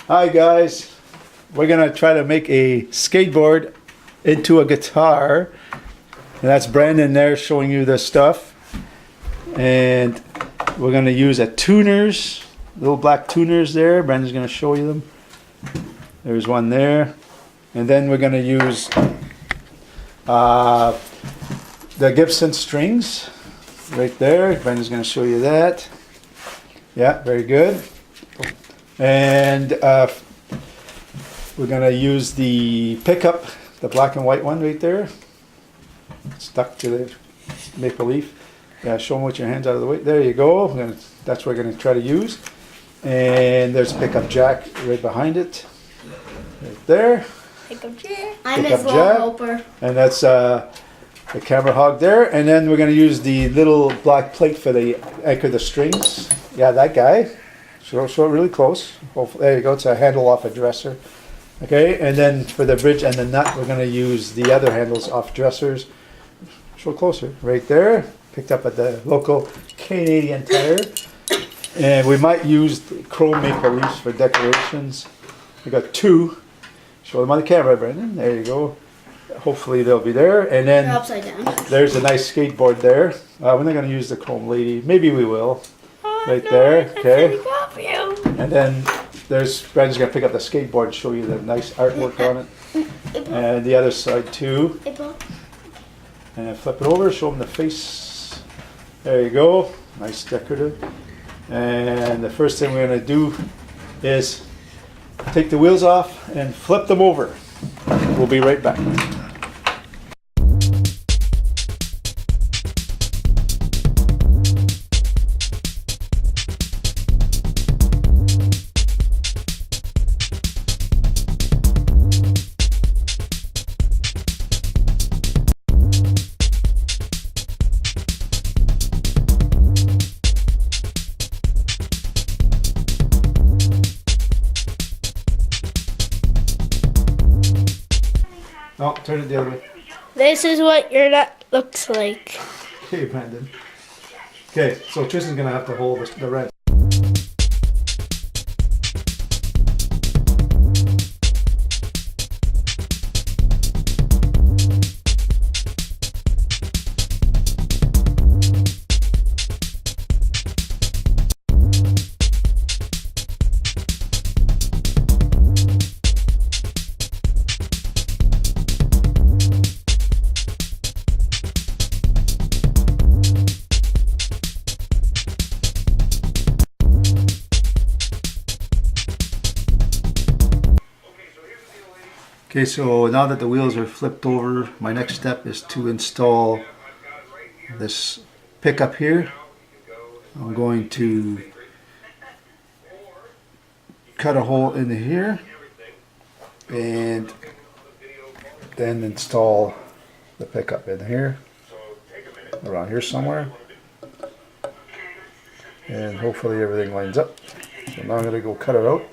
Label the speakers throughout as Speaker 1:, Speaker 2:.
Speaker 1: Hi guys, we're gonna try to make a skateboard into a guitar, and that's Brandon there showing you the stuff. And we're gonna use a tuners, little black tuners there. Brandon's gonna show you them. There's one there, and then we're gonna use the Gibson strings right there. Brandon's gonna show you that. Yeah, very good. And we're gonna use the pickup, the black and white one right there, stuck to the maple leaf. Yeah, show them with your hands out of the way. There you go. That's what we're gonna try to use. And there's a pickup jack right behind it, right there.
Speaker 2: Pickup jack.
Speaker 3: I'm his little helper.
Speaker 1: And that's the camera hog there. And then we're gonna use the little black plate for the anchor the strings. Yeah, that guy. Show it really close. Hopefully, there you go. It's a handle off a dresser. Okay, and then for the bridge and the nut, we're going to use the other handles off dressers. Show closer. Right there. Picked up at the local Canadian Tire. And we might use the chrome maple leaves for decorations. We got two. Show them on the camera, Brendan. There you go. Hopefully they'll be there. And then
Speaker 3: they're upside down.
Speaker 1: There's a nice skateboard there. We're not going to use the chrome lady. Maybe we will. Right there, okay. And then there's Brandon's gonna pick up the skateboard and show you the nice artwork on it. And the other side too. And flip it over, show them the face. There you go, nice decorative. And the first thing we're gonna do is take the wheels off and flip them over. We'll be right back. No, turn it the other way.
Speaker 2: This is what your nut looks like.
Speaker 1: Okay, Brandon. Okay, so Tristan's gonna have to hold the wrench. Okay, so now that the wheels are flipped over, my next step is to install this pickup here. I'm going to cut a hole in here and then install the pickup in here, around here somewhere. And hopefully everything lines up. So now I'm going to go cut it out.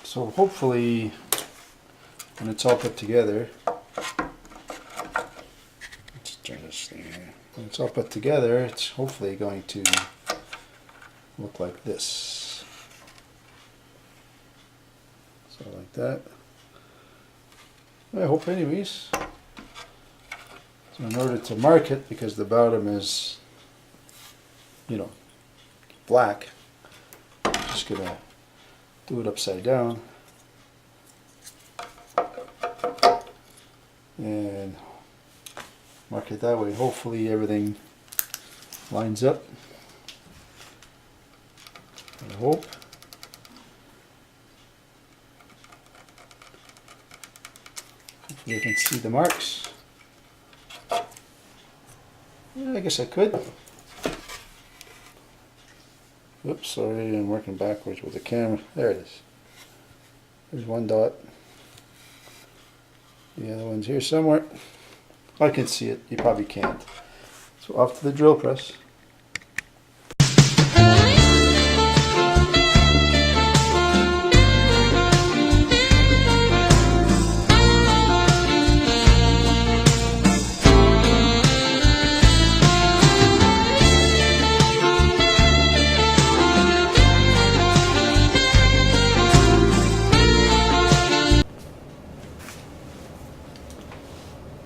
Speaker 1: So hopefully when it's all put together, let's turn this thing here. When it's all put together, it's hopefully going to look like this. So like that. I hope anyways. So in order to mark it, because the bottom is, you know, black, just gonna do it upside down and mark it that way. Hopefully everything lines up. I hope. Hopefully you can see the marks. Yeah, I guess I could. Oops, sorry, I'm working backwards with the camera. There it is. There's one dot. The other one's here somewhere. I can see it, you probably can't. So off to the drill press.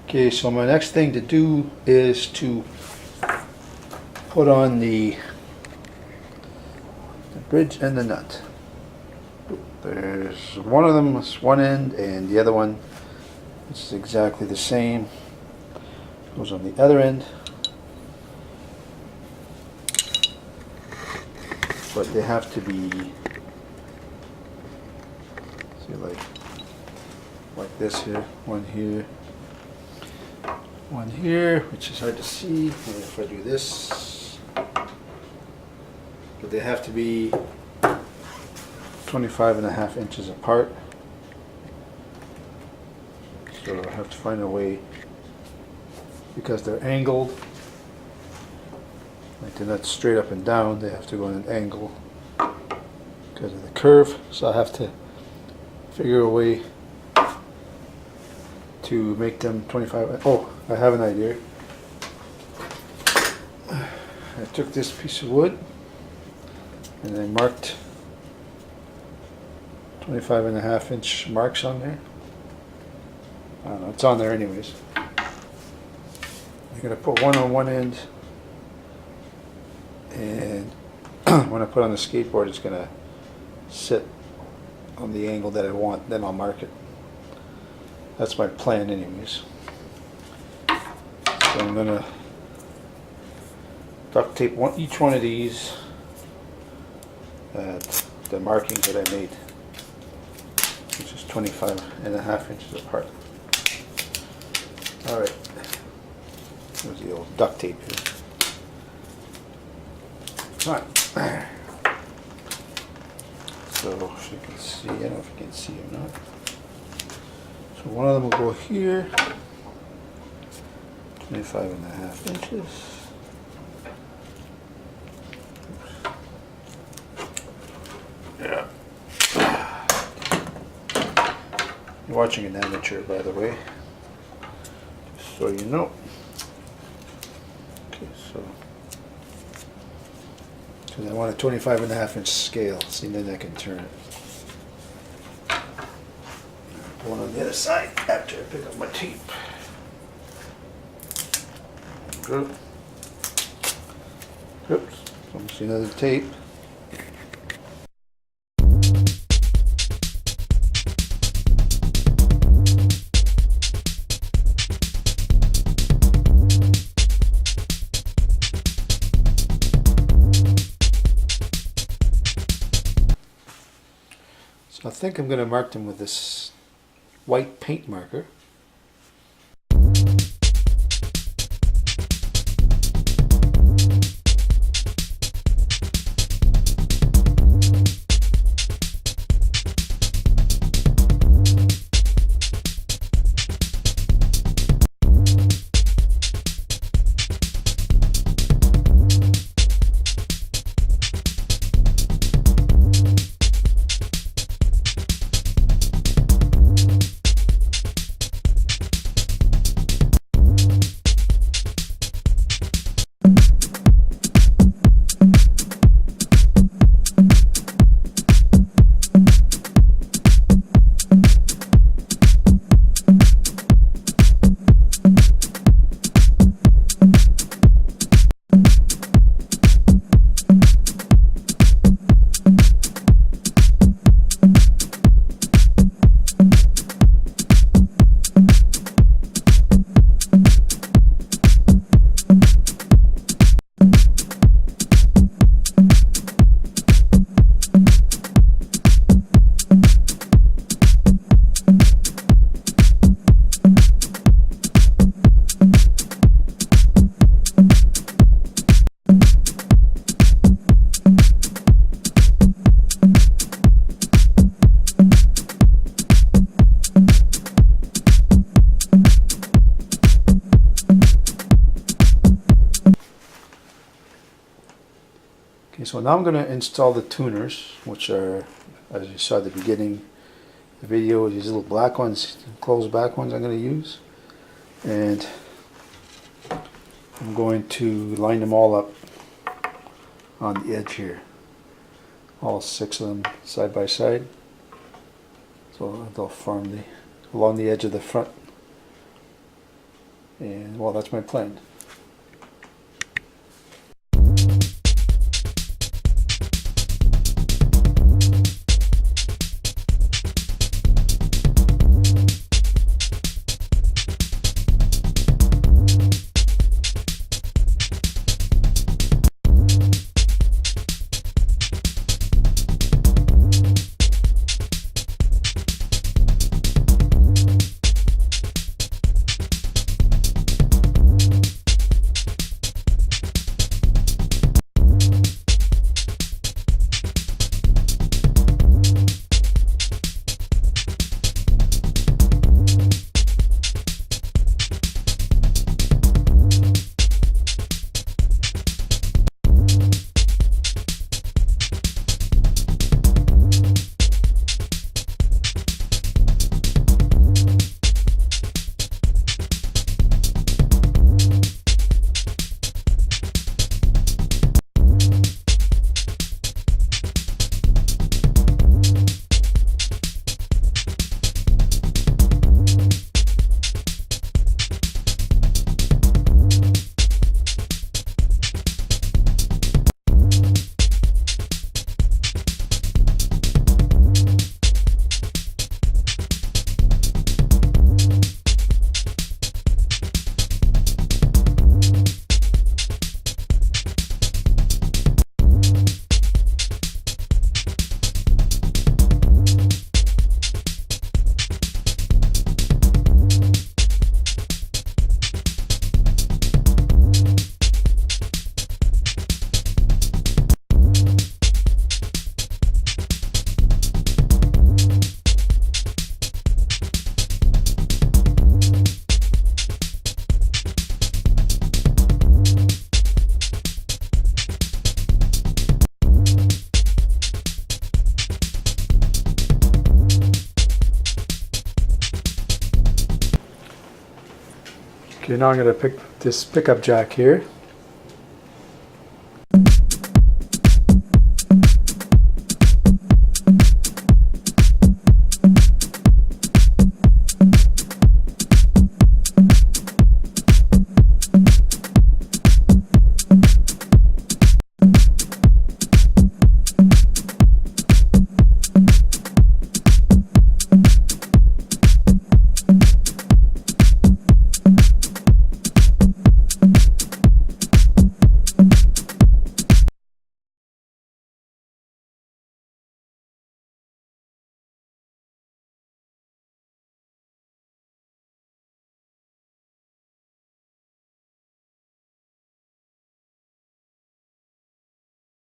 Speaker 1: Okay, so my next thing to do is to put on the bridge and the nut. There's one of them is one end and the other one is exactly the same. Goes on the other end. But they have to be, see, like this here, one here. One here, which is hard to see if I do this, but they have to be 25.5 inches apart. So I have to find a way, because they're angled, like they're not straight up and down, they have to go in an angle because of the curve. So I have to figure a way to make them 25. Oh, I have an idea. I took this piece of wood and I marked 25.5 inch marks on there. I don't know, it's on there anyways. I'm gonna put one on one end, and when I put on the skateboard, it's gonna sit on the angle that I want, then I'll mark it. That's my plan anyways. So I'm gonna duct tape each one of these at the markings that I made, which is 25.5 inches apart. Alright, there's the old duct tape here. Alright, so if you can see, I don't know if you can see or not. So one of them will go here, 25.5 inches. Yeah. You're watching an amateur, by the way, just so you know. Okay, so because I want a 25.5 inch scale, see, then I can turn it. One on the other side after I pick up my tape. Good. Oops, almost another tape. So I think I'm going to mark them with this white paint marker. Okay, so now I'm going to install the tuners, which are, as you saw at the beginning of the video, these little black ones, closed back ones I'm going to use. And I'm going to line them all up on the edge here. All 6 of them side by side. So they'll form along the edge of the front. And well, that's my plan. Okay, now I'm going to pick this pickup jack here.